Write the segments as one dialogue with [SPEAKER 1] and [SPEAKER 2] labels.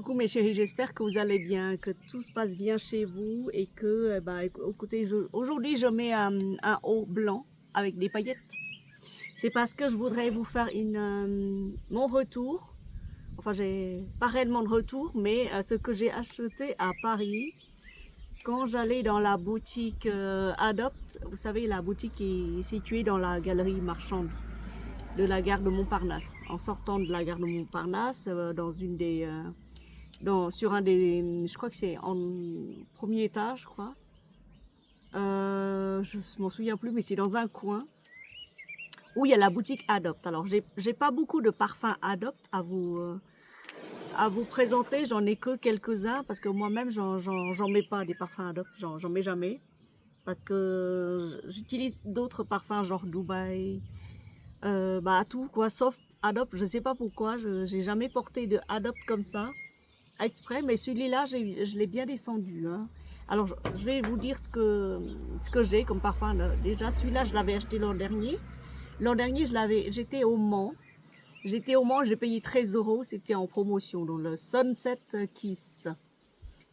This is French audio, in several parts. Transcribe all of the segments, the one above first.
[SPEAKER 1] Coucou mes chéris, j'espère que vous allez bien, que tout se passe bien chez vous et que, écoutez, aujourd'hui je mets un haut blanc avec des paillettes. C'est parce que je voudrais vous faire mon retour. Enfin, j'ai pas réellement de retour, mais ce que j'ai acheté à Paris quand j'allais dans la boutique Adopt. Vous savez, la boutique est située dans la galerie marchande de la gare de Montparnasse. En sortant de la gare de Montparnasse, dans une des sur un des, je crois que c'est en premier étage, je crois. Je m'en souviens plus, mais c'est dans un coin où il y a la boutique Adopt. Alors, j'ai pas beaucoup de parfums Adopt à vous présenter. J'en ai que quelques-uns parce que moi-même, j'en mets pas des parfums Adopt. J'en mets jamais parce que j'utilise d'autres parfums genre Dubaï, tout quoi, sauf Adopt. Je sais pas pourquoi. J'ai jamais porté de Adopt comme ça exprès, mais celui-là, je l'ai bien descendu. Hein. Alors, je vais vous dire ce que j'ai comme parfum. Déjà, celui-là, je l'avais acheté l'an dernier. L'an dernier, j'étais au Mans. J'ai payé 13 euros. C'était en promotion dans le Sunset Kiss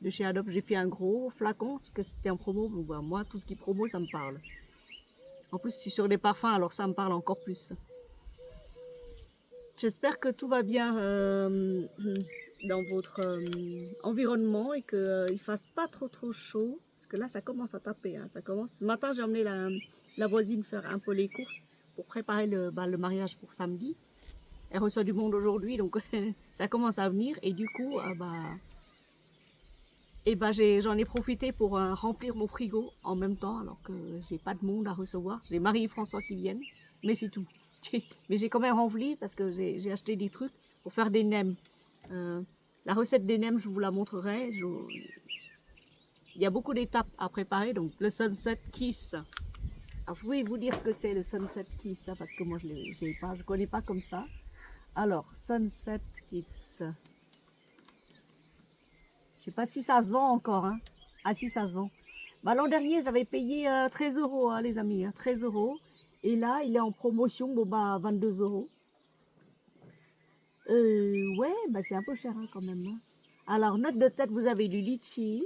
[SPEAKER 1] de chez Adopt. J'ai fait un gros flacon parce que c'était en promo. Donc, moi, tout ce qui est promo, ça me parle. En plus, c'est sur des parfums, alors ça me parle encore plus. J'espère que tout va bien dans votre environnement et qu'il ne fasse pas trop chaud. Parce que là, ça commence à taper. Hein, ça commence. Ce matin, j'ai emmené la voisine faire un peu les courses pour préparer le mariage pour samedi. Elle reçoit du monde aujourd'hui, donc ça commence à venir. Et du coup, j'en ai profité pour remplir mon frigo en même temps, alors que j'ai pas de monde à recevoir. J'ai Marie et François qui viennent, mais c'est tout. Mais j'ai quand même rempli parce que j'ai acheté des trucs pour faire des nems. La recette des nems, je vous la montrerai. Il y a beaucoup d'étapes à préparer, donc le Sunset Kiss. Alors, je vais vous dire ce que c'est le Sunset Kiss, parce que moi je ne connais pas comme ça. Alors, Sunset Kiss. Je sais pas si ça se vend encore. Hein. Ah si, ça se vend. L'an dernier, j'avais payé 13 euros, hein, les amis. Hein, 13 euros. Et là, il est en promotion, 22 euros. Ouais, c'est un peu cher hein, quand même. Hein. Alors, note de tête, vous avez du litchi.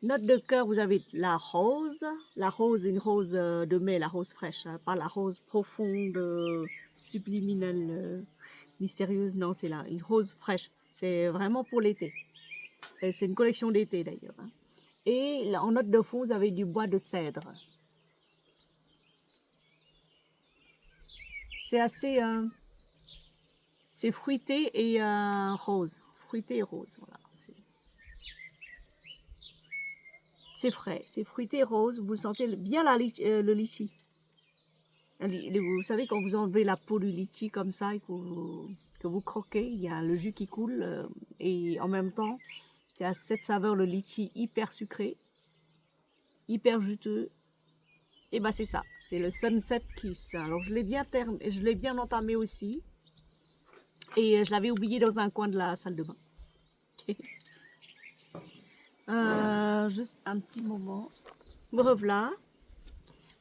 [SPEAKER 1] Note de cœur, vous avez la rose. La rose, une rose de mai, la rose fraîche. Hein, pas la rose profonde, subliminale, mystérieuse. Non, c'est là, une rose fraîche. C'est vraiment pour l'été. C'est une collection d'été d'ailleurs. Hein. Et là, en note de fond, vous avez du bois de cèdre. C'est assez... c'est fruité et rose. Fruité et rose, voilà. C'est frais, c'est fruité et rose. Vous sentez bien le litchi. Vous savez, quand vous enlevez la peau du litchi comme ça et que vous croquez, il y a le jus qui coule. Et en même temps, il y a cette saveur, le litchi hyper sucré, hyper juteux. Et c'est ça, c'est le Sunset Kiss. Alors je l'ai bien entamé aussi. Et je l'avais oublié dans un coin de la salle de bain. Juste un petit moment. Me revoilà.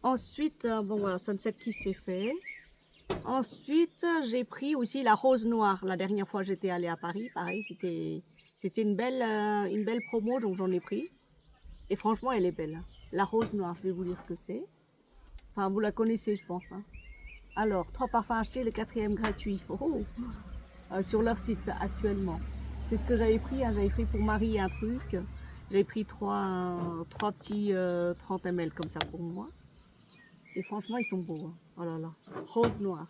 [SPEAKER 1] Ensuite, voilà, Sunset Kiss c'est fait. Ensuite, j'ai pris aussi la rose noire. La dernière fois, j'étais allée à Paris. Pareil, c'était une belle promo, donc j'en ai pris. Et franchement, elle est belle. La rose noire, je vais vous dire ce que c'est. Enfin, vous la connaissez, je pense. Hein. Alors, 3 parfums achetés, le 4e gratuit. Sur leur site actuellement. C'est ce que j'avais pris. Hein. J'avais pris pour Marie un truc. J'avais pris 3 petits 30 ml comme ça pour moi. Et franchement, ils sont beaux. Hein. Oh là là. Rose noire.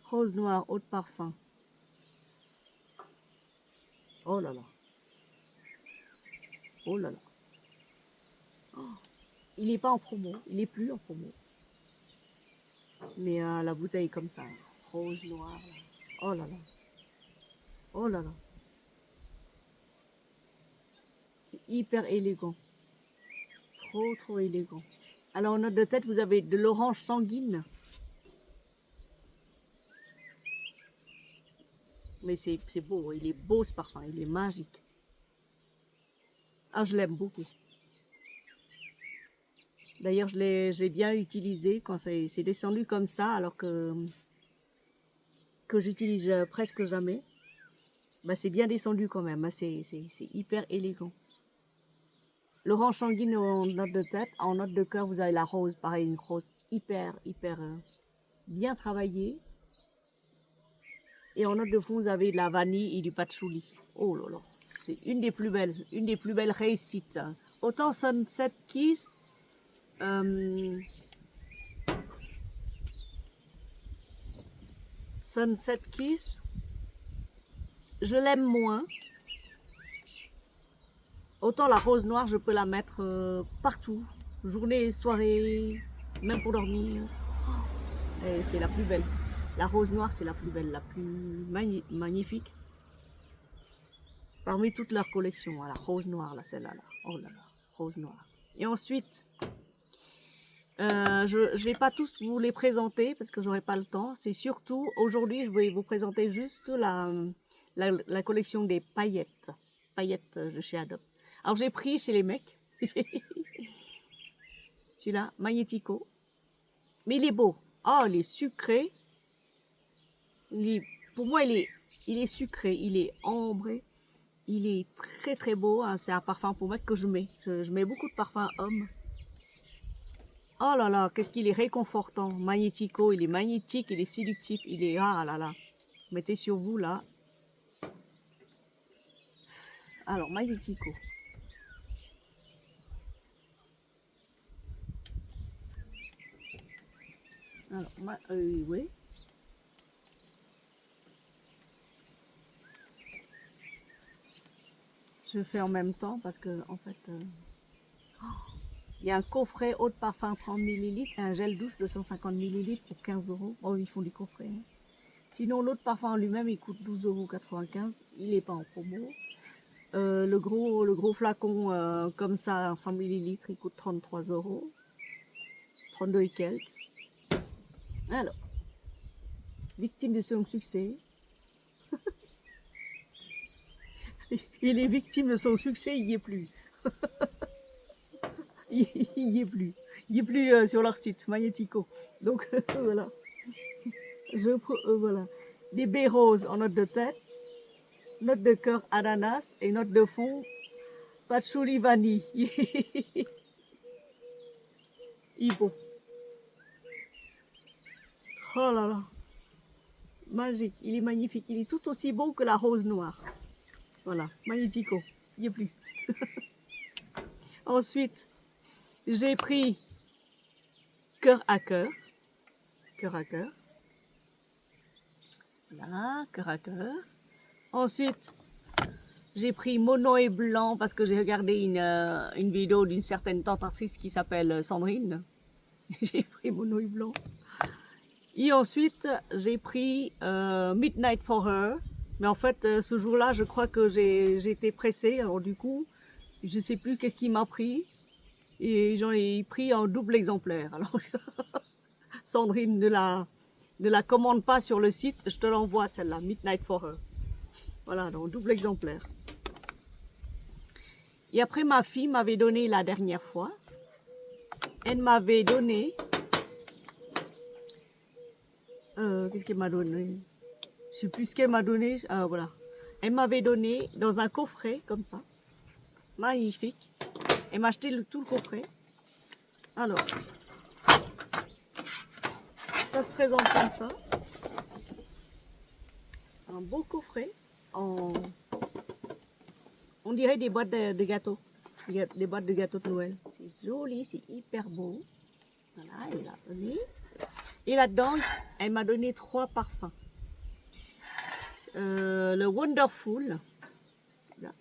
[SPEAKER 1] Rose noire, eau de parfum. Oh là là. Oh là là. Oh. Il n'est pas en promo. Il n'est plus en promo. Mais la bouteille comme ça. Rose noire. Oh là là. Oh là là. C'est hyper élégant. Trop élégant. Alors en note de tête, vous avez de l'orange sanguine. Mais c'est beau, il est beau ce parfum, il est magique. Ah, je l'aime beaucoup. D'ailleurs, j'ai bien utilisé quand c'est descendu comme ça, alors que j'utilise presque jamais. Bah, c'est bien descendu quand même, hein, c'est hyper élégant. Laurent Changuine en note de tête, en note de cœur, vous avez la rose, pareil, une rose hyper bien travaillée. Et en note de fond, vous avez de la vanille et du patchouli. Oh là là, c'est une des plus belles réussites. Autant Sunset Kiss, Sunset Kiss, je l'aime moins. Autant la rose noire, je peux la mettre partout, journée et soirée, même pour dormir. Et c'est la plus belle. La rose noire, c'est la plus belle, la plus magnifique. Parmi toute leur collection, la rose noire, là, celle-là. Là. Oh là là, rose noire. Et ensuite, je ne vais pas tous vous les présenter parce que j'aurai pas le temps. C'est surtout, aujourd'hui, je vais vous présenter juste la collection des paillettes. Paillettes de chez Adobe. Alors, j'ai pris chez les mecs. Celui-là, Magnético. Mais il est beau. Oh, il est sucré. Pour moi, il est sucré. Il est ambré. Il est très très beau. Hein. C'est un parfum pour mec que je mets. Je mets beaucoup de parfums hommes. Oh là là, qu'est-ce qu'il est réconfortant. Magnético, il est magnétique, il est séductif. Il est... Ah là là. Mettez sur vous là. Alors, Magnético. Alors, oui. Je fais en même temps parce que, en fait, il y a un coffret eau de parfum 30 ml et un gel douche 250 ml pour 15 €. Oh, ils font des coffrets. Hein. Sinon, l'eau de parfum en lui-même, il coûte 12,95 €. Il n'est pas en promo. Le gros flacon comme ça, 100 ml, il coûte 33 €. 32 et quelques. Alors, victime de son succès. Il est victime de son succès, il n'y est plus. Il n'y est plus. Il n'y est plus sur leur site, Magnético. Donc, voilà. Voilà. Des baies roses en note de tête, note de cœur ananas et note de fond patchouli vanille. Il est beau. Oh là là. Magique. Il est magnifique. Il est tout aussi beau que la rose noire. Voilà. Magnético. Il n'y est plus. Ensuite, j'ai pris cœur à cœur. Cœur à cœur. Là, cœur à cœur. Ensuite, j'ai pris mono et blanc parce que j'ai regardé une vidéo d'une certaine tentatrice qui s'appelle Sandrine. J'ai pris mono et blanc. Et ensuite, j'ai pris Midnight for Her. Mais en fait, ce jour-là, je crois que j'ai été pressée. Alors du coup, je ne sais plus qu'est-ce qui m'a pris. Et j'en ai pris un double exemplaire. Alors, Sandrine, ne la commande pas sur le site. Je te l'envoie, celle-là, Midnight for Her. Voilà, donc double exemplaire. Et après, ma fille m'avait donné la dernière fois. Elle m'avait donné... qu'est-ce qu'elle m'a donné? Je sais plus ce qu'elle m'a donné. Voilà. Elle m'avait donné dans un coffret comme ça. Magnifique. Elle m'a acheté tout le coffret. Alors, ça se présente comme ça. Un beau coffret. On dirait des boîtes de gâteaux. Des boîtes de gâteaux de Noël. C'est joli, c'est hyper beau. Voilà, elle l'a donné. Et là-dedans, elle m'a donné 3 parfums. Le Wonderful. Là.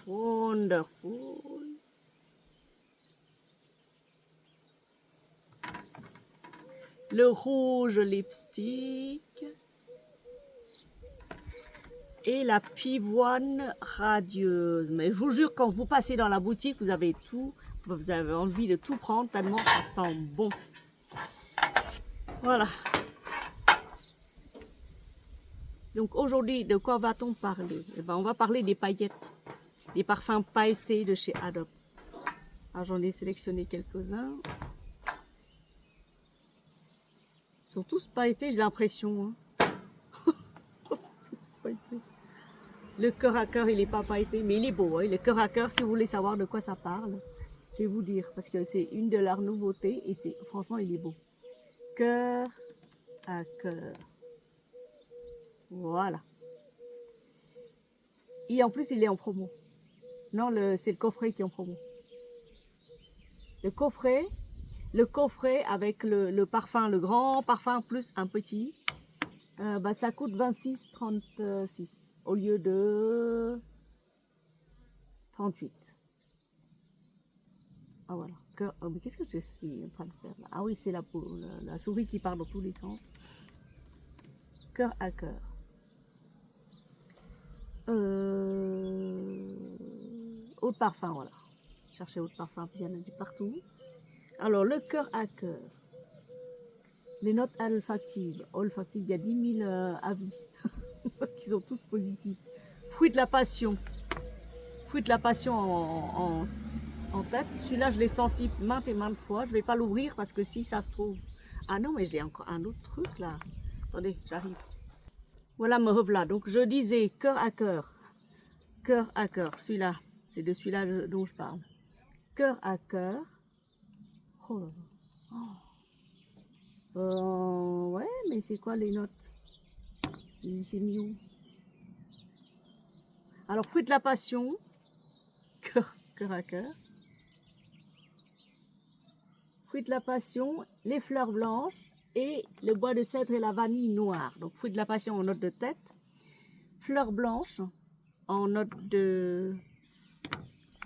[SPEAKER 1] Wonderful. Le rouge lipstick. Et la pivoine radieuse. Mais je vous jure, quand vous passez dans la boutique, vous avez envie de tout prendre tellement ça sent bon. Voilà. Donc aujourd'hui, de quoi va-t-on parler? Eh ben, on va parler des paillettes, des parfums pailletés de chez Adobe. Ah, j'en ai sélectionné quelques-uns. Ils sont tous pailletés, j'ai l'impression. Hein. Tous pailletés. Le cœur à cœur, il n'est pas pailleté, mais il est beau. Hein. Le cœur à cœur, si vous voulez savoir de quoi ça parle, je vais vous dire, parce que c'est une de leurs nouveautés et c'est franchement, il est beau. Cœur à cœur. Voilà. Et en plus, il est en promo. Non, c'est le coffret qui est en promo. Le coffret avec le parfum, le grand parfum plus un petit, bah, ça coûte 26,36 au lieu de 38. Ah voilà. Oh, mais qu'est-ce que je suis en train de faire là? Ah oui, c'est la souris qui part dans tous les sens. Cœur à cœur. Eau de parfum, voilà. Cherchez eau de parfum, puis il y en a du partout. Alors, le cœur à cœur. Les notes olfactives. Il y a 10 000 avis qui sont tous positifs. Fruit de la passion. Fruit de la passion en tête. Celui-là, je l'ai senti maintes et maintes fois. Je ne vais pas l'ouvrir parce que si ça se trouve... Ah non, mais j'ai encore un autre truc là. Attendez, j'arrive. Voilà, me revoilà. Donc, je disais cœur à cœur. Cœur à cœur. Celui-là, c'est de celui-là dont je parle. Cœur à cœur. Oh là là. Ouais, mais c'est quoi les notes? Il s'est mis où? Alors, fruit de la passion. Cœur à cœur. Fruit de la passion, les fleurs blanches et le bois de cèdre et la vanille noire. Donc, fruit de la passion en note de tête. Fleurs blanches en note de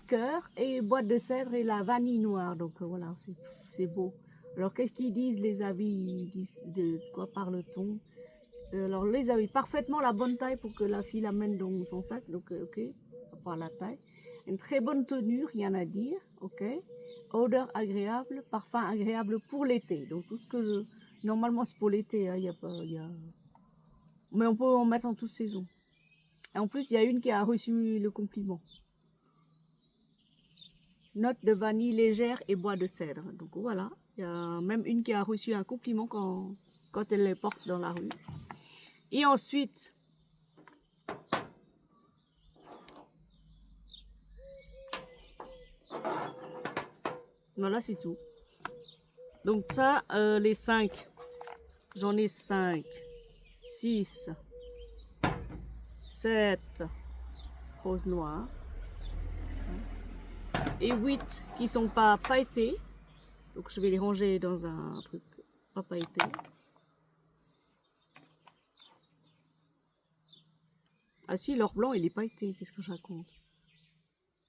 [SPEAKER 1] cœur et boîte de cèdre et la vanille noire. Donc voilà, c'est beau. Alors qu'est-ce qu'ils disent les avis? Ils disent de quoi parle-t-on? Alors les avis, parfaitement la bonne taille pour que la fille l'amène dans son sac. Donc ok, à part la taille. Une très bonne tenue, rien à dire. Ok. Odeur agréable, parfum agréable pour l'été. Donc tout ce que je... Normalement c'est pour l'été, hein, y a pas... Mais on peut en mettre en toute saison. Et en plus, il y a une qui a reçu le compliment. Note de vanille légère et bois de cèdre. Donc voilà, il y a même une qui a reçu un compliment quand elle les porte dans la rue. Et ensuite, voilà, c'est tout. Donc ça, les 5, j'en ai 5, 6, 7 rose noire et 8 qui sont pas pailletés. Donc je vais les ranger dans un truc pas pailleté. Ah si, l'or blanc il est pailleté, qu'est-ce que je raconte?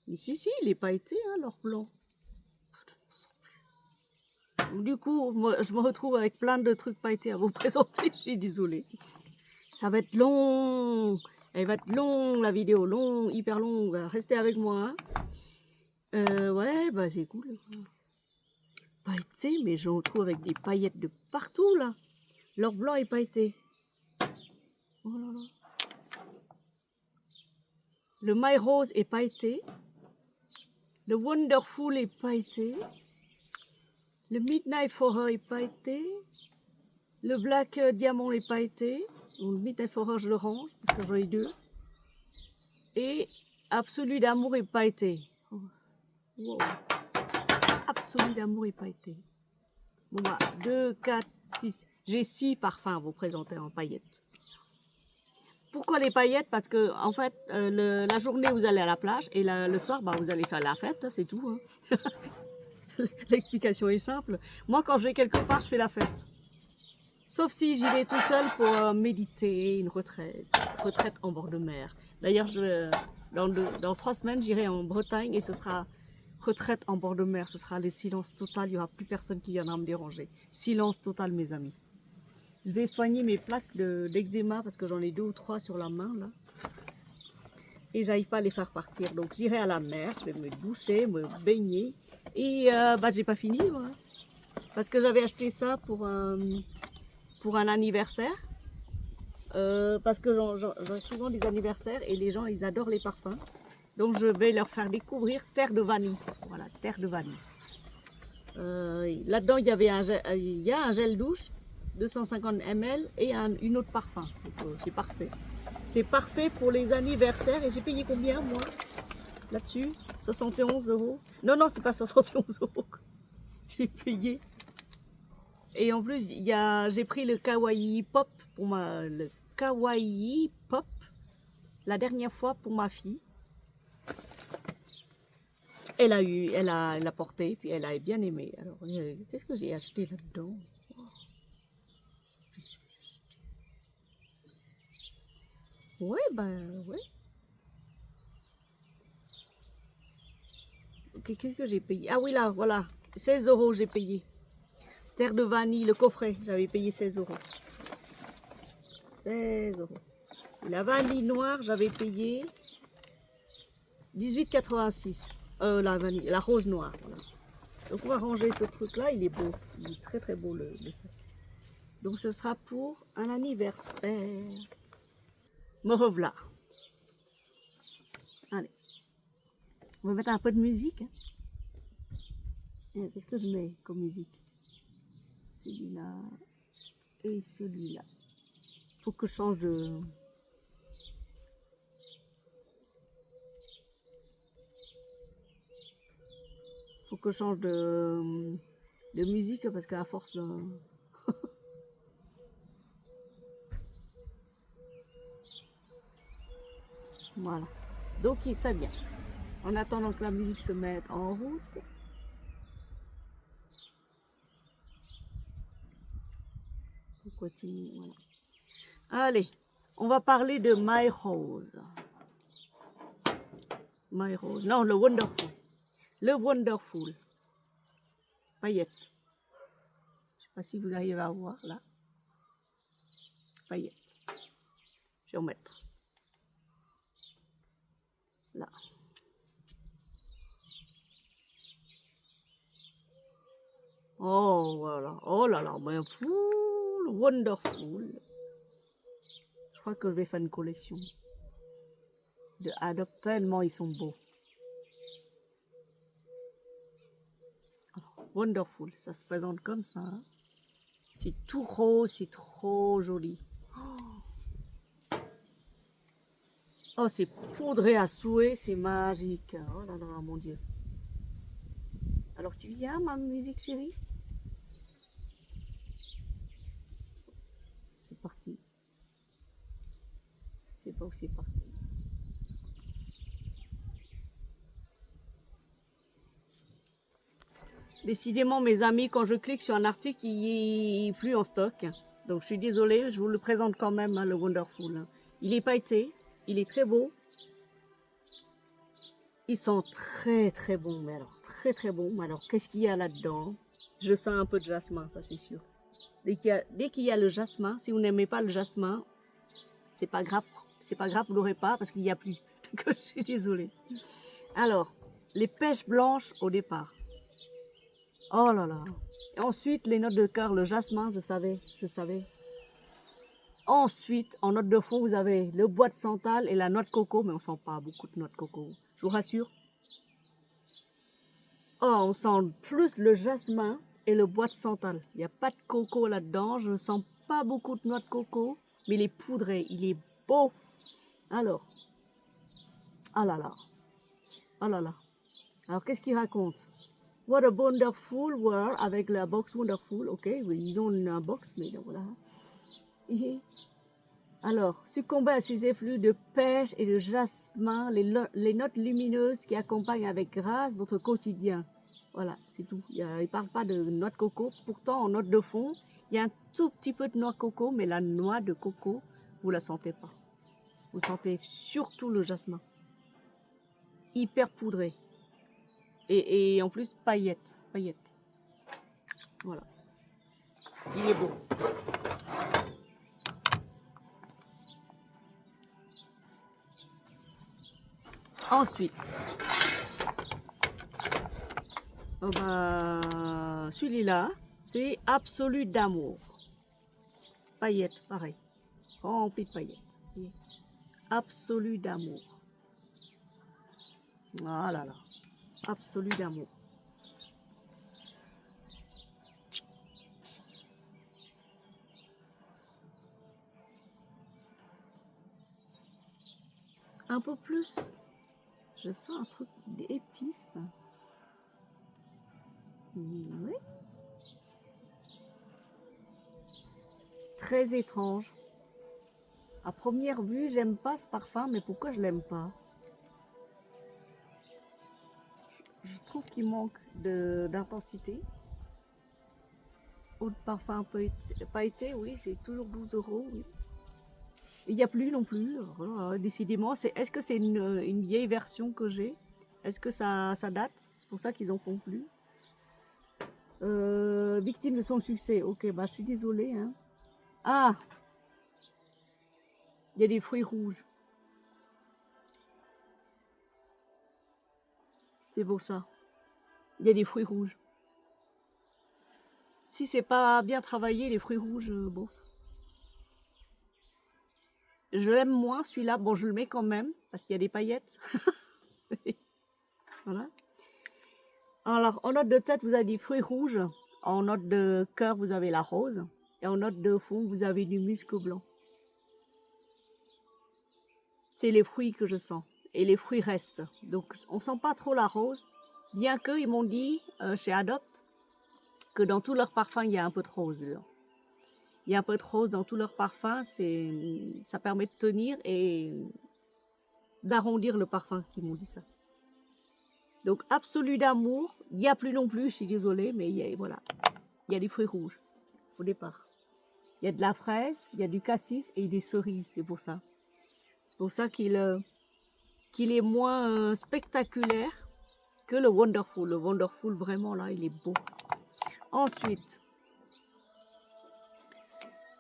[SPEAKER 1] Mais si, il est pailleté, hein, l'or blanc. Du coup, moi, je me retrouve avec plein de trucs pailletés à vous présenter, je suis désolée. Ça va être long, elle va être longue la vidéo, long, hyper longue, restez avec moi. Hein. Ouais, bah c'est cool. Pailleté, mais je me retrouve avec des paillettes de partout là. L'or blanc est pailleté. Oh là là. Le My Rose est pailleté. Le Wonderful est pailleté. Le Midnight Forever est pailleté. Le Black Diamond est pailleté. Donc, le Midnight Forever, je le range parce que j'en ai 2. Et Absolu d'amour est pailleté. Oh. Wow. Absolu d'amour est pailleté. Bon bah, 2, 4, 6. J'ai 6 parfums à vous présenter en paillettes. Pourquoi les paillettes? Parce que en fait, la journée vous allez à la plage et le soir, bah, vous allez faire la fête, c'est tout. Hein. L'explication est simple. Moi, quand je vais quelque part, je fais la fête. Sauf si j'y vais tout seul pour méditer, une retraite en bord de mer. D'ailleurs, dans 3 semaines, j'irai en Bretagne et ce sera retraite en bord de mer. Ce sera le silence total, il n'y aura plus personne qui viendra me déranger. Silence total, mes amis. Je vais soigner mes plaques d'eczéma parce que j'en ai 2 ou 3 sur la main là. Et j'arrive pas à les faire partir. Donc j'irai à la mer, je vais me doucher, me baigner. Et bah j'ai pas fini moi. Parce que j'avais acheté ça pour un anniversaire. Parce que j'ai souvent des anniversaires et les gens ils adorent les parfums. Donc je vais leur faire découvrir Terre de Vanille. Voilà, Terre de Vanille. Là-dedans, il y avait il y a un gel douche, 250 ml et une autre parfum. C'est parfait. C'est parfait pour les anniversaires. Et j'ai payé combien, moi, là-dessus? 71 euros. Non, non, c'est pas 71 euros. J'ai payé. Et en plus, j'ai pris le Kawaii Pop le Kawaii Pop la dernière fois pour ma fille. Elle a porté, puis elle a bien aimé. Alors, qu'est-ce que j'ai acheté là-dedans? Ouais, ben, ouais. Qu'est-ce que j'ai payé? Ah oui, là, voilà. 16 euros, j'ai payé. Terre de vanille, le coffret, j'avais payé 16 euros. 16 euros. Et la vanille noire, j'avais payé 18,86. La vanille, la rose noire, voilà. Donc on va ranger ce truc-là, il est beau. Il est très très beau le sac. Donc ce sera pour un anniversaire. Me revoilà. Allez. On va mettre un peu de musique. Hein. Qu'est-ce que je mets comme musique? Celui-là et celui-là. Faut que je change de... Faut que je change de musique parce qu'à force... Voilà. Donc ça vient. En attendant que la musique se mette en route. On continue, voilà. Allez, on va parler de My Rose. My Rose. Non, le Wonderful. Le Wonderful. Paillettes. Je ne sais pas si vous arrivez à voir là. Paillettes. Je vais en mettre. Là. Oh, voilà. Oh là là, mais full, Wonderful. Je crois que je vais faire une collection de Adopt, tellement ils sont beaux. Alors, Wonderful, ça se présente comme ça. Hein. C'est tout rose, c'est trop joli. Oh, c'est poudré à souhait, c'est magique. Oh là là, mon Dieu. Alors, tu viens, ma musique chérie? C'est parti. Je sais pas où c'est parti. Décidément, mes amis, quand je clique sur un article, il n'est plus en stock. Donc, je suis désolée, je vous le présente quand même, hein, le Wonderful. Il n'est pas été, il est très beau. Ils sont très très bons, mais alors très très bons. Mais alors, qu'est-ce qu'il y a là-dedans? Je sens un peu de jasmin, ça c'est sûr. Dès qu'il y a le jasmin, si vous n'aimez pas le jasmin, c'est pas grave, vous l'aurez pas parce qu'il n'y a plus. Je suis désolée. Alors, les pêches blanches au départ. Oh là là. Et ensuite, les notes de cœur, le jasmin, je savais. Ensuite, en note de fond, vous avez le bois de santal et la noix de coco, mais on sent pas beaucoup de noix de coco. Je vous rassure. Oh, on sent plus le jasmin et le bois de santal. Il n'y a pas de coco là-dedans. Je ne sens pas beaucoup de noix de coco, mais il est poudré, il est beau. Alors, ah là là, ah là là. Alors, qu'est-ce qu'il raconte? What a wonderful world avec la box Wonderful. Ok, oui, ils ont une box, mais voilà. Et alors, succomber à ces effluves de pêche et de jasmin, les notes lumineuses qui accompagnent avec grâce votre quotidien. Voilà, c'est tout. Il ne parle pas de noix de coco. Pourtant, en note de fond, il y a un tout petit peu de noix de coco, mais la noix de coco, vous ne la sentez pas. Vous sentez surtout le jasmin. Hyper poudré. Et en plus, paillettes. Voilà. Il est beau. Ensuite, celui-là, c'est Absolu d'amour. Paillettes, pareil. Rempli de paillettes. Absolu d'amour. Ah là là, absolu d'amour. Un peu plus, je sens un truc d'épices. Oui, c'est très étrange. À première vue, j'aime pas ce parfum, mais pourquoi je l'aime pas? Je trouve qu'il manque d'intensité. Eau de parfum pailleté, oui, c'est toujours 12 euros. Oui. Il n'y a plus non plus. Voilà, décidément, est-ce que c'est une vieille version que j'ai? Est-ce que ça date? C'est pour ça qu'ils en font plus. Victime de son succès. Ok, bah je suis désolée. Hein. Ah, il y a des fruits rouges. C'est beau ça. Il y a des fruits rouges. Si c'est pas bien travaillé, les fruits rouges, bof. Je l'aime moins celui-là. Bon, je le mets quand même parce qu'il y a des paillettes. Voilà. Alors, en note de tête, vous avez des fruits rouges. En note de cœur, vous avez la rose. Et en note de fond, vous avez du musc blanc. C'est les fruits que je sens. Et les fruits restent. Donc, on sent pas trop la rose. Bien qu'ils m'ont dit, chez Adopt, que dans tous leurs parfums, il y a un peu de rose dedans. Il y a un peu de rose dans tous leurs parfums. Ça permet de tenir et d'arrondir le parfum, qui m'ont dit ça. Donc, absolu d'amour, il n'y a plus non plus, je suis désolée, mais voilà. Il y a des fruits rouges au départ. Il y a de la fraise, il y a du cassis et des cerises, c'est pour ça. C'est pour ça qu'il est moins spectaculaire que le Wonderful. Le Wonderful, vraiment, là, il est beau. Ensuite,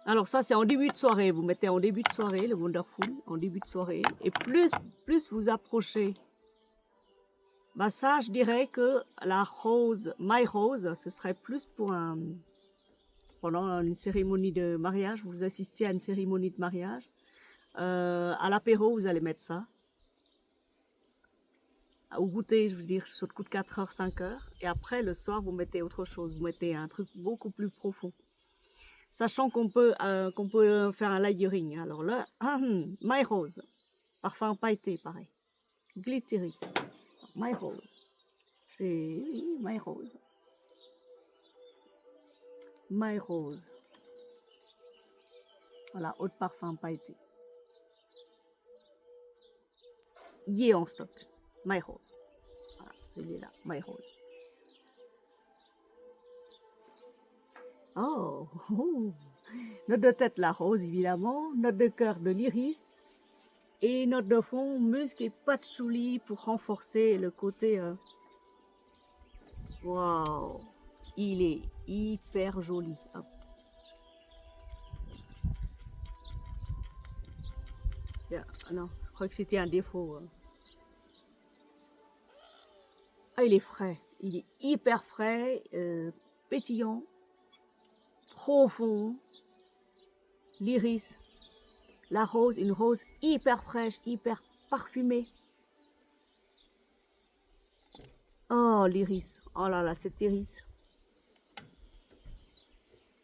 [SPEAKER 1] alors ça, c'est en début de soirée. Vous mettez en début de soirée, le Wonderful, en début de soirée. Et plus vous approchez, bah ça, je dirais que la rose, My Rose, ce serait plus pour pendant une cérémonie de mariage. Vous assistez à une cérémonie de mariage. À l'apéro, vous allez mettre ça. Au goûter, je veux dire, sur le coup de 4 heures, 5 heures. Et après, le soir, vous mettez autre chose. Vous mettez un truc beaucoup plus profond. Sachant qu'on peut faire un layering. Alors là, My Rose. Parfum pailleté, pareil. Glittery. My Rose. Oui, My Rose. My Rose. Voilà, eau de parfum pailleté. Il est en stock. My Rose. Voilà, celui-là, My Rose. Oh, Note de tête, la rose, évidemment. Note de cœur, de l'iris. Et note de fond, musc et patchouli pour renforcer le côté... Waouh, il est hyper joli. Hop. Non, je crois que c'était un défaut. Ah, il est frais. Il est hyper frais, pétillant, profond. L'iris, la rose, une rose hyper fraîche, hyper parfumée. Oh, l'iris. Oh là là, cet iris.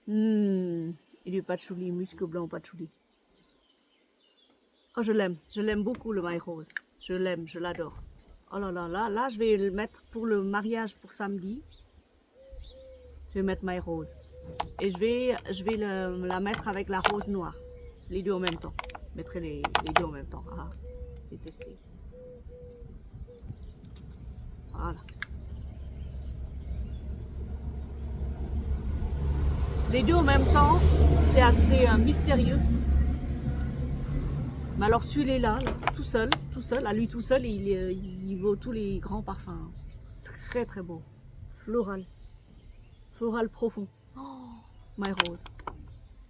[SPEAKER 1] Et du patchouli, musc blanc patchouli. Oh, je l'aime beaucoup le My Rose. Je l'aime, je l'adore. Oh là là, là, je vais le mettre pour le mariage pour samedi. Je vais mettre My Rose. Et je vais la mettre avec la rose noire. Les deux en même temps. Je mettrai les deux en même temps. Ah, j'ai testé. Voilà. Les deux en même temps, c'est assez mystérieux. Mais alors celui-là, tout seul, à lui tout seul, il vaut tous les grands parfums. C'est très très beau. Floral. Floral profond. Oh, My Rose.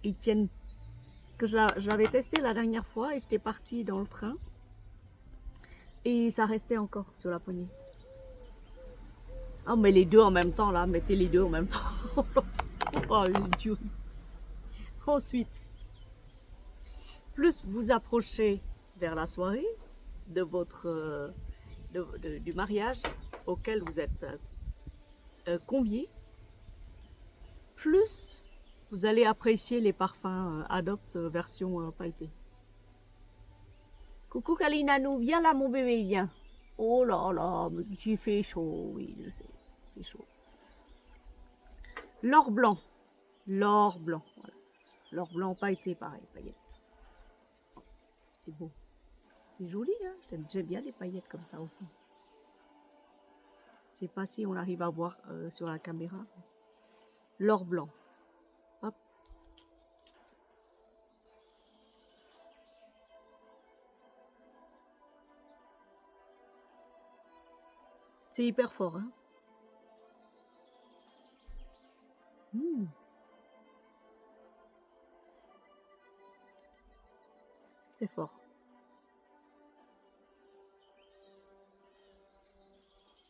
[SPEAKER 1] Ils tiennent. Que j'avais testé la dernière fois et j'étais partie dans le train. Et ça restait encore sur la poignée. Ah, mais les deux en même temps, là. Mettez les deux en même temps. Oh, une tuerie. Ensuite, plus vous approchez vers la soirée de votre du mariage auquel vous êtes conviés, plus vous allez apprécier les parfums Adopt version pailletée. Coucou Kalinanou, viens là mon bébé, viens. Oh là là, il fait chaud, oui, je sais, il fait chaud. L'or blanc, voilà. L'or blanc pailleté, pareil, paillettes. C'est beau. C'est joli, hein. J'aime bien les paillettes comme ça au fond. Je sais pas si on arrive à voir sur la caméra. L'or blanc. Hop. C'est hyper fort, hein. C'est fort.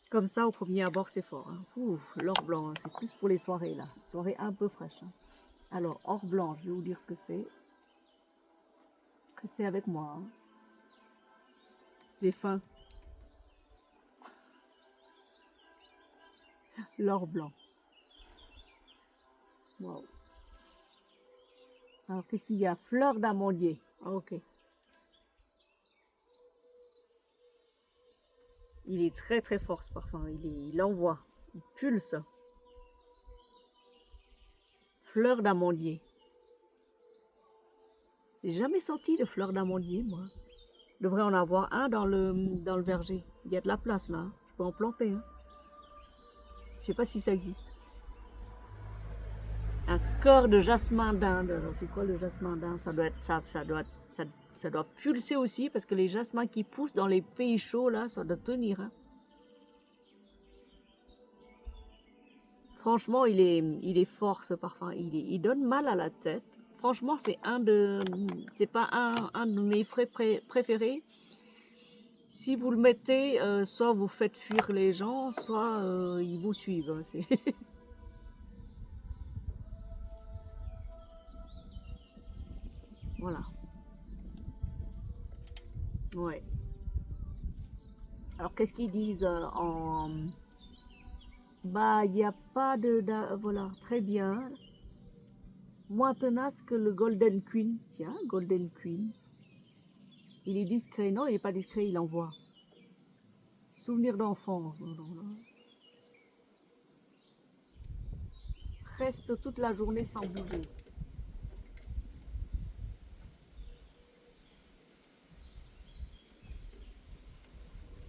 [SPEAKER 1] Comme ça, au premier abord, c'est fort. Hein. L'or blanc, hein, c'est plus pour les soirées, là. Soirée un peu fraîche. Hein. Alors, or blanc, je vais vous dire ce que c'est. Restez avec moi. Hein. J'ai faim. L'or blanc. Wow. Alors, qu'est-ce qu'il y a? Fleur d'amandier. Ah, ok. Il est très très fort ce parfum. Il envoie. Il pulse. Fleur d'amandier. J'ai jamais senti de fleur d'amandier, moi. Je devrais en avoir un dans le verger. Il y a de la place là. Je peux en planter. Hein. Je sais pas si ça existe. Un cœur de jasmin d'Inde. Alors c'est quoi le jasmin d'Inde? Ça doit être ça doit pulser aussi parce que les jasmins qui poussent dans les pays chauds là, ça doit tenir. Hein. Franchement, il est fort ce parfum. Il donne mal à la tête. Franchement, c'est pas un de mes frais préférés. Si vous le mettez, soit vous faites fuir les gens, soit ils vous suivent. Hein, voilà. Ouais. Alors, qu'est-ce qu'ils disent en... Bah, il n'y a pas voilà, très bien. Moins tenace que le Golden Queen. Tiens, Golden Queen. Il est discret. Non, il n'est pas discret, il envoie. Souvenir d'enfance. Reste toute la journée sans bouger.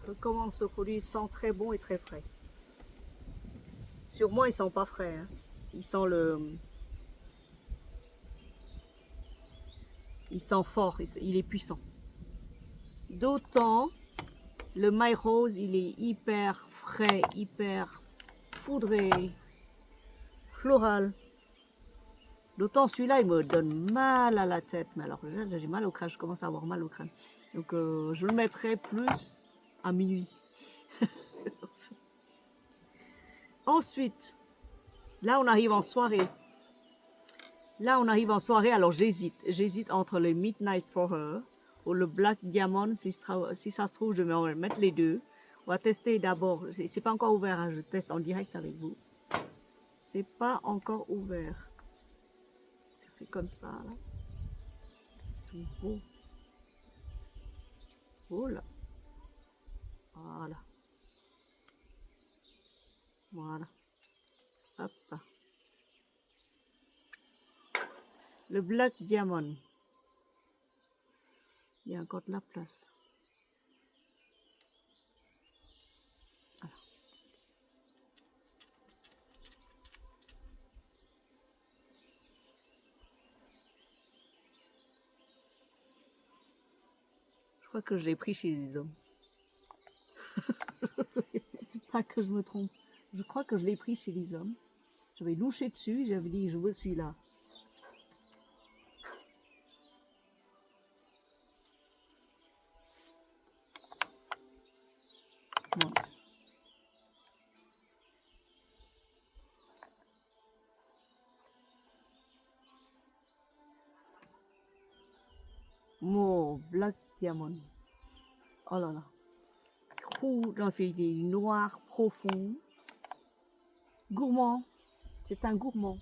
[SPEAKER 1] Recommande ce produit, il sent très bon et très frais. Sur moi, il sent pas frais. Hein. Il sent il sent fort, il est puissant. D'autant, le My Rose, il est hyper frais, hyper poudré, floral. D'autant celui-là, il me donne mal à la tête. Mais alors, j'ai mal au crâne, je commence à avoir mal au crâne. Donc, je le mettrai plus à minuit. Ensuite, là, on arrive en soirée. Là, on arrive en soirée, alors j'hésite. J'hésite entre le Midnight for Her ou le Black Diamond. Si ça se trouve, je vais mettre les deux. On va tester d'abord. C'est pas encore ouvert, hein, je teste en direct avec vous. C'est pas encore ouvert. Je fais comme ça, là. Ils sont beaux. Oh là. Voilà. Voilà. Hop. Le Black Diamond. Il y a encore de la place. Voilà. Je crois que je l'ai pris chez les hommes. Pas que je me trompe. Je crois que je l'ai pris chez les hommes. J'avais louché dessus, j'avais dit je veux celui-là. Voilà. Mon Black Diamond. Oh là là. poudre, enfin, il est noir, profond. Gourmand. C'est un gourmand.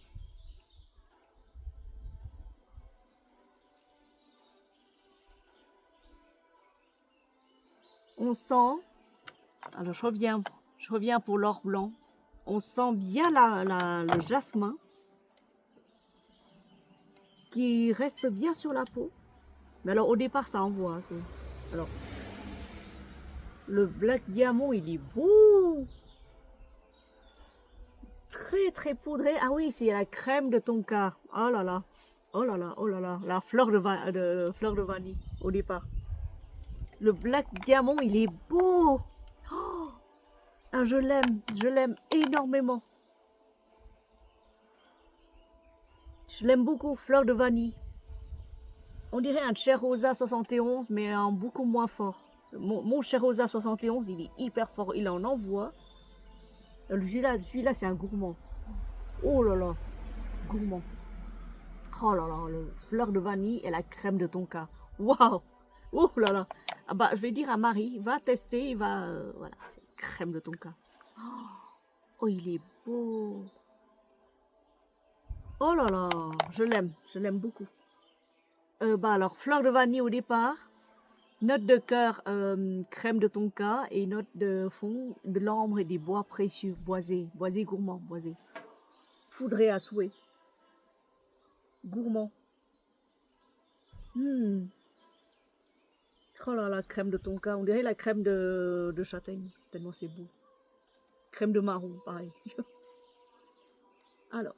[SPEAKER 1] On sent, alors je reviens pour l'or blanc. On sent bien le jasmin qui reste bien sur la peau. Mais alors au départ ça envoie. Alors le Black Diamond il est beau, très très poudré. Ah oui, c'est la crème de tonka. Oh là là, oh là là, oh là là, la fleur fleur de vanille au départ. Le Black Diamond il est beau. Oh, ah, je l'aime énormément. Je l'aime beaucoup, fleur de vanille. On dirait un Cherosa 71, mais en beaucoup moins fort. Mon Cherosa 71, il est hyper fort, il en envoie. Celui-là, c'est un gourmand. Oh là là, gourmand. Oh là là, le fleur de vanille et la crème de tonka. Waouh. Oh là là. Ah bah, je vais dire à Marie, va tester, voilà, c'est crème de tonka. Oh, il est beau. Oh là là, je l'aime beaucoup. Bah alors, fleur de vanille au départ, note de cœur, crème de tonka et note de fond de l'ambre et des bois précieux, boisés gourmand, boisé. Poudré à souhait. Gourmand. Oh là là, crème de tonka, on dirait la crème de châtaigne, tellement c'est beau. Crème de marron, pareil. Alors,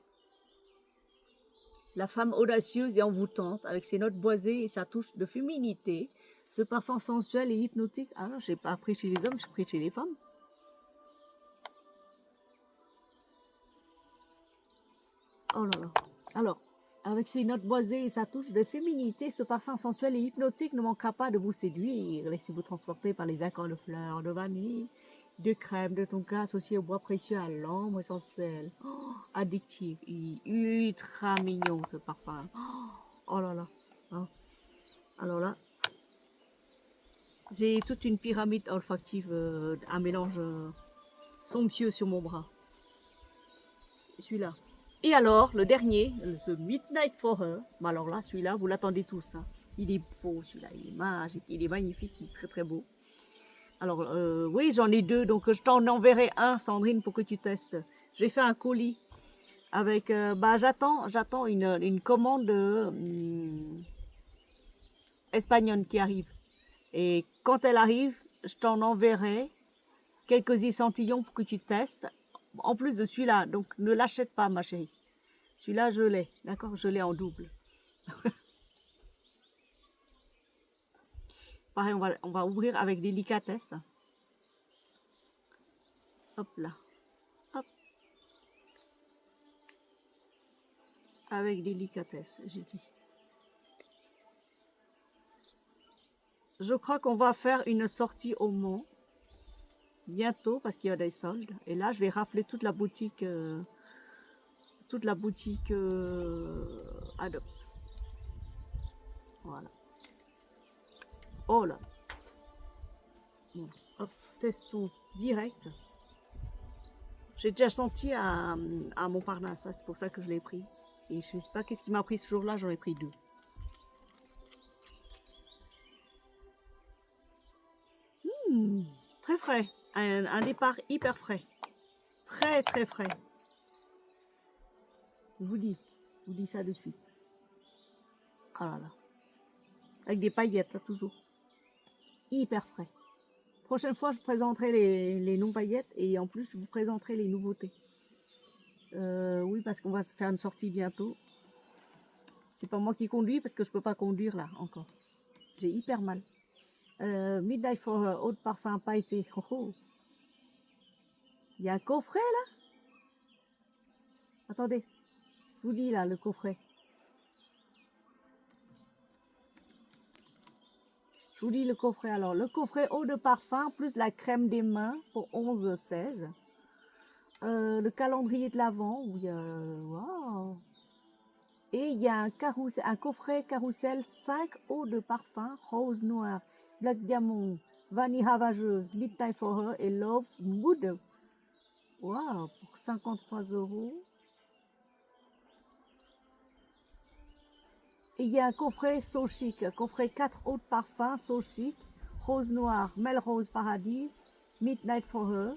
[SPEAKER 1] la femme audacieuse et envoûtante, avec ses notes boisées et sa touche de féminité, ce parfum sensuel et hypnotique. Ah non, j'ai pas appris chez les hommes, j'ai appris chez les femmes. Oh là là. Alors, avec ses notes boisées et sa touche de féminité, ce parfum sensuel et hypnotique ne manquera pas de vous séduire. Laissez-vous transporter par les accords de fleurs, de vanille, de crème, de tonka associés au bois précieux à l'ambre et sensuel. Oh, addictif, ultra mignon ce parfum. Oh là là. Hein. Alors là, j'ai toute une pyramide olfactive, un mélange somptueux sur mon bras. Celui-là. Et alors, le dernier, ce Midnight for Her, mais alors là, celui-là, vous l'attendez tous. Hein. Il est beau, celui-là, il est magique, il est magnifique, il est très très beau. Alors, oui, j'en ai deux, donc je t'en enverrai un, Sandrine, pour que tu testes. J'ai fait un colis avec, j'attends une commande espagnole qui arrive. Et quand elle arrive, je t'en enverrai quelques échantillons pour que tu testes. En plus de celui-là, donc ne l'achète pas, ma chérie. Celui-là, je l'ai, d'accord? Je l'ai en double. Pareil, on va ouvrir avec délicatesse. Hop là. Hop. Avec délicatesse, j'ai dit. Je crois qu'on va faire une sortie au Mans bientôt parce qu'il y a des soldes. Et là, je vais rafler toute la boutique Adopt. Voilà. Oh là. Bon, hop, testons direct. J'ai déjà senti à Montparnasse, c'est pour ça que je l'ai pris. Et je ne sais pas qu'est-ce qui m'a pris ce jour-là, j'en ai pris deux. Très frais. Un départ hyper frais. Très très frais. Je vous dis ça de suite. Oh là là. Avec des paillettes, là, toujours. Hyper frais. Prochaine fois, je présenterai les non-paillettes et en plus, je vous présenterai les nouveautés. Oui, parce qu'on va se faire une sortie bientôt. C'est pas moi qui conduis parce que je peux pas conduire là encore. J'ai hyper mal. Midnight for Her, eau de parfum pailleté. Oh oh. Il y a un coffret là? Attendez, je vous dis là le coffret. Je vous dis le coffret alors. Le coffret eau de parfum plus la crème des mains pour 11,16. Le calendrier de l'Avent, oui, wow. Et il y a un coffret carrousel 5 eau de parfum rose noir, Black Diamond, Vanille ravageuse, Midnight for Her et Love Mood. Waouh, pour 53 €. Et il y a un coffret So Chic, un coffret 4 eau de parfum So Chic, Rose Noire, Melrose Paradise, Midnight for Her.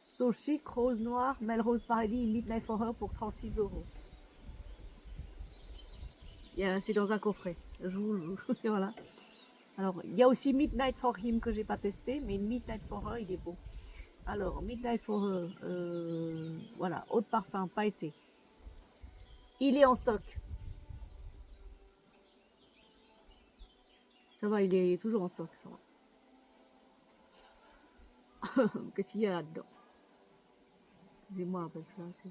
[SPEAKER 1] So Chic, Rose Noire, Melrose Paradis, Midnight for Her pour 36 €. C'est dans un coffret. Voilà. Alors, il y a aussi Midnight for Him que j'ai pas testé, mais Midnight for Her, il est beau. Alors, Midnight for Her, voilà, eau de parfum, pailleté. Il est en stock. Ça va, il est toujours en stock, ça va. Qu'est-ce qu'il y a là-dedans? Excusez-moi, parce que là, c'est...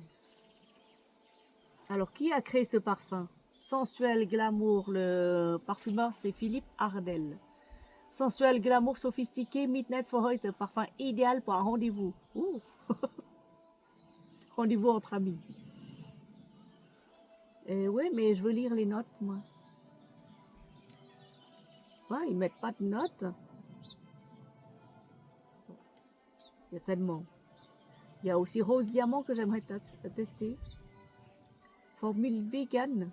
[SPEAKER 1] Alors, qui a créé ce parfum? Sensuel, glamour, le parfumeur, c'est Philippe Ardel. Sensuel, glamour, sophistiqué, Midnight for Her est un parfum idéal pour un rendez-vous. Rendez-vous entre amis. Ouais, mais je veux lire les notes, moi. Ouais, ils mettent pas de notes. Il y a tellement. Il y a aussi Rose Diamant que j'aimerais tester. Formule vegan.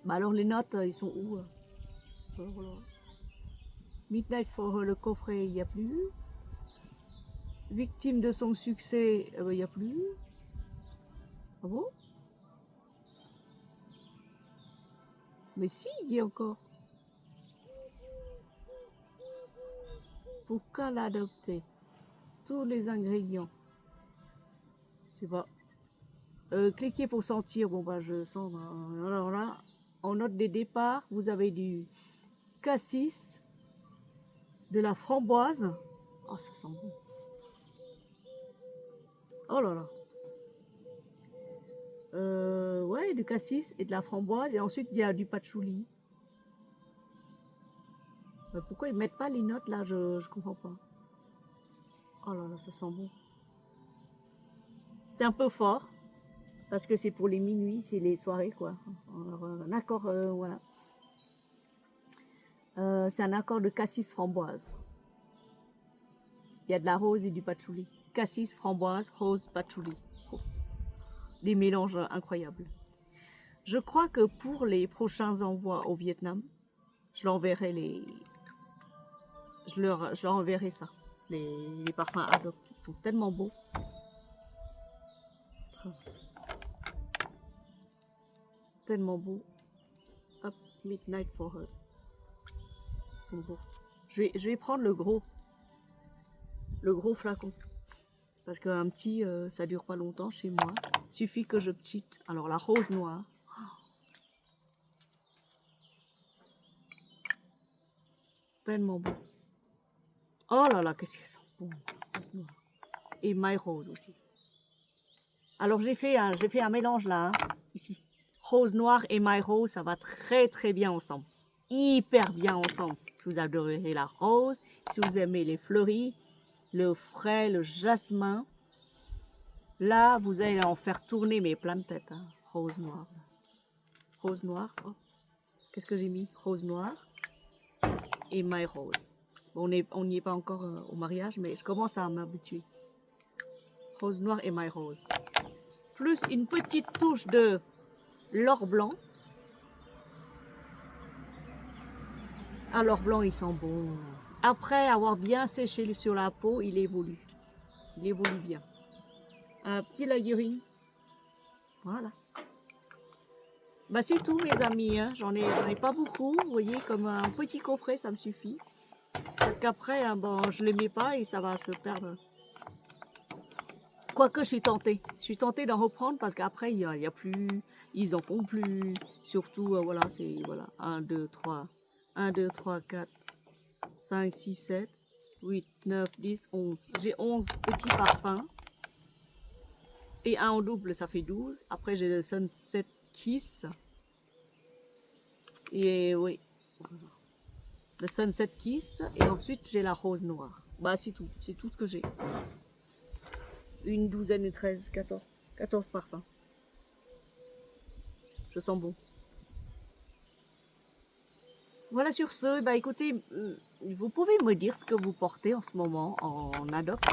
[SPEAKER 1] Bah alors les notes, ils sont où? Voilà. Midnight for Her, le coffret, il n'y a plus. Victime de son succès, il n'y a plus. Ah bon? Mais si, il y a encore. Pourquoi l'adopter? Tous les ingrédients. Je sais pas. Cliquez pour sentir. Bon, bah, je sens. Alors là, en note des départs, vous avez du cassis, de la framboise. Oh, ça sent bon. Oh là là. Ouais, du cassis et de la framboise. Et ensuite, il y a du patchouli. Pourquoi ils mettent pas les notes là? Je comprends pas. Oh là là, ça sent bon. C'est un peu fort. Parce que c'est pour les minuits, c'est les soirées, quoi. Alors, un accord, voilà. C'est un accord de cassis framboise. Il y a de la rose et du patchouli. Cassis, framboise, rose, patchouli. Oh. Des mélanges incroyables. Je crois que pour les prochains envois au Vietnam, je leur enverrai je leur enverrai ça. Les parfums Adopt. Ils sont tellement beaux. Tellement beaux. Hop, Midnight for Her. Ils sont beaux. Je vais prendre le gros flacon. Parce qu'un petit, ça dure pas longtemps chez moi. Il suffit que je petite. Alors la rose noire. Tellement beau. Oh là là, qu'est-ce qu'ils sont bons. Rose noire. Et My Rose aussi. Alors j'ai fait un mélange là, hein, ici. Rose noire et My Rose, ça va très très bien ensemble. Hyper bien ensemble. Si vous adorez la rose, si vous aimez les fleuris, le frais, le jasmin. Là, vous allez en faire tourner mes plein de tête. Hein. Rose noire. Rose noire. Oh. Qu'est-ce que j'ai mis? Rose noire et My Rose. Bon, on n'y est pas encore au mariage, mais je commence à m'habituer. Rose noire et My Rose. Plus une petite touche de l'or blanc. Ah, l'or blanc, il sent bon. Après avoir bien séché sur la peau, il évolue. Il évolue bien. Un petit layering. Voilà. Bah c'est tout mes amis, hein. J'en ai pas beaucoup, vous voyez, comme un petit coffret ça me suffit. Parce qu'après, hein, bon, je les mets pas et ça va se perdre. Quoique je suis tentée d'en reprendre parce qu'après il y a plus, ils en font plus. Surtout, voilà, c'est voilà, 1, 2, 3, 1, 2, 3, 4, 5, 6, 7, 8, 9, 10, 11. J'ai 11 petits parfums. Et un en double, ça fait 12. Après, j'ai le Sunset Kiss. Et oui, le Sunset Kiss. Et ensuite, j'ai la rose noire. Bah, c'est tout ce que j'ai. Une douzaine et 13, 14 parfums. Je sens bon. Voilà, sur ce, bah écoutez, vous pouvez me dire ce que vous portez en ce moment en adopte.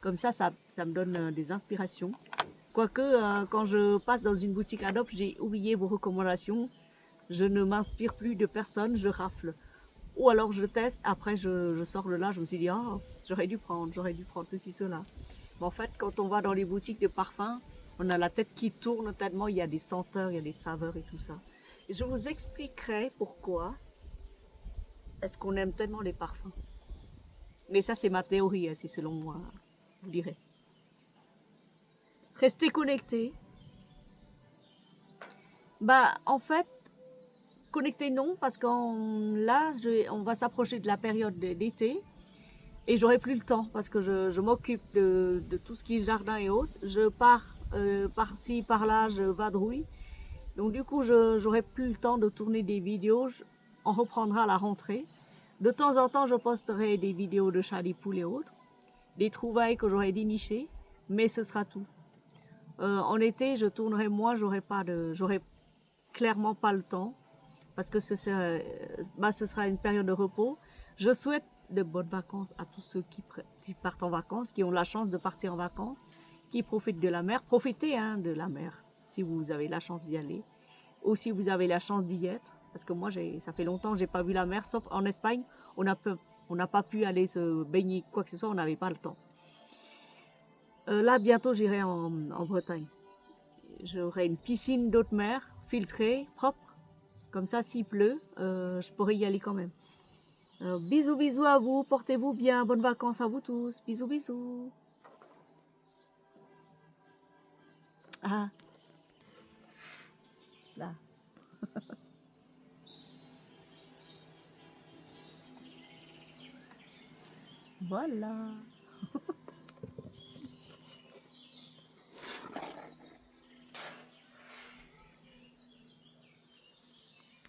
[SPEAKER 1] Comme ça me donne des inspirations. Quoique, quand je passe dans une boutique adopte, j'ai oublié vos recommandations. Je ne m'inspire plus de personne, je rafle. Ou alors je teste, après je sors de là, je me suis dit, oh, j'aurais dû prendre ceci, cela. Mais en fait, quand on va dans les boutiques de parfums, on a la tête qui tourne tellement il y a des senteurs, il y a des saveurs et tout ça. Et je vous expliquerai pourquoi est-ce qu'on aime tellement les parfums. Mais ça, c'est ma théorie, hein, c'est selon moi, vous direz. Restez connectés. Bah, en fait, connectés non, parce qu'on là, on va s'approcher de la période d'été et j'aurai plus le temps parce que je m'occupe de tout ce qui est jardin et autres. Je pars par-ci, par-là, je vadrouille. Donc du coup, j'aurai plus le temps de tourner des vidéos. On reprendra à la rentrée. De temps en temps, je posterai des vidéos de chat, des poules et autres, des trouvailles que j'aurai dénichées, mais ce sera tout. En été, je tournerai moins, j'aurai clairement pas le temps parce que ce sera une période de repos. Je souhaite de bonnes vacances à tous ceux qui partent en vacances, qui ont la chance de partir en vacances, qui profitent de la mer. Profitez hein, de la mer si vous avez la chance d'y aller ou si vous avez la chance d'y être. Parce que moi, ça fait longtemps que j'ai pas vu la mer, sauf en Espagne, on n'a pas pu aller se baigner, quoi que ce soit, on n'avait pas le temps. Là, bientôt, j'irai en Bretagne. J'aurai une piscine d'eau de mer, filtrée, propre. Comme ça, s'il pleut, je pourrai y aller quand même. Bisous, bisous à vous, portez-vous bien, bonnes vacances à vous tous. Bisous, bisous. Ah, là. Voilà.